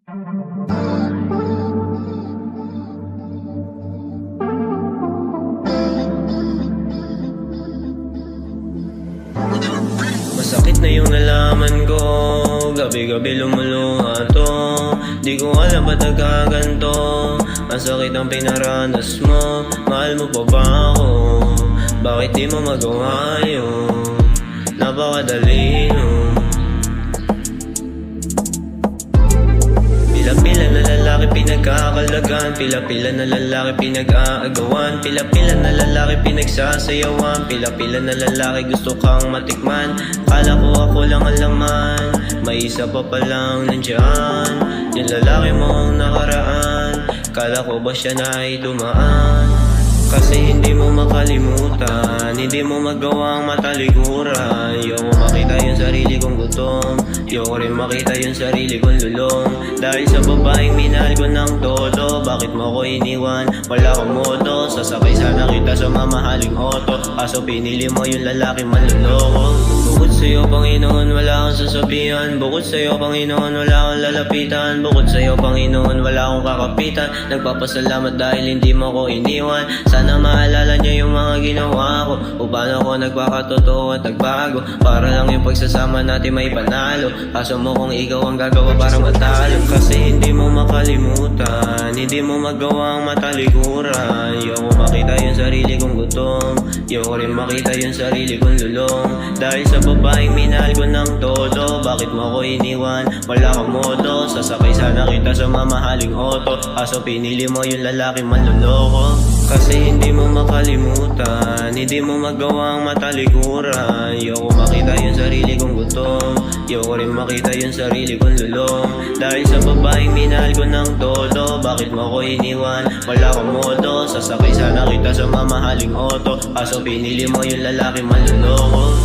Masakit na yung nalaman ko, gabi-gabi lumuluha to. Di ko alam ba't nagkaganto, ang sakit ang pinaranas mo. Mahal mo pa ba ako? Bakit di mo magawa yun? Napakadali nun. Pila-pila na lalaki pinagkakalagan, pila-pila na lalaki pinag-aagawan, pila-pila na lalaki pinagsasayawan, pila-pila na lalaki gusto kang matikman. Kala ko ako lang ang laman, may isa pa palang nandyan, yung lalaki mong nakaraan. Kala ko ba siya na ay dumaan? Kasi hindi mo makalimutan, hindi mo magawang matalikuran. Ayoko makita yung sarili kong gutom, ayoko rin makita yung sarili kong lulong. Dahil sa babaeng minahal ko ng todo, bakit mo ko iniwan? Wala akong moto, sasakay sana kita sa mamahaling auto, kaso pinili mo yung lalaki manloloko. Bukod sa'yo Panginoon wala akong sasabihan, bukod sa'yo Panginoon wala akong lalapitan, bukod sa'yo Panginoon wala akong kakapitan. Nagpapasalamat dahil hindi mo ko iniwan. Sana maalala niyo yung mga ginawa ko, o paano ko nagpakatotoo at nagbago, para lang yung pagsasama natin may panalo. Kaso mo kung ikaw ang gagawa para matalo. Kasi hindi mo makalimutan, hindi mo magawang matalikuran. Ayoko makita yung sarili kong gutom, ayoko rin makita yung sarili kong lulong. Dahil sa babaeng minahal ko ng todo, bakit mo ko iniwan? Wala kang moto, sasakay sana kita sa mamahaling auto, kaso pinili mo yung lalaki manloloko. Kasi hindi mo makalimutan, hindi mo magawang matalikuran. Ayoko makita yung sarili kong gutom, ayoko rin makita yung sarili kong lulong. Dahil sa babaeng minahal ko ng todo, bakit mo ko iniwan? Wala kang moto, sasakay sana kita sa mamahaling auto, kaso pinili mo yung lalaki manloloko.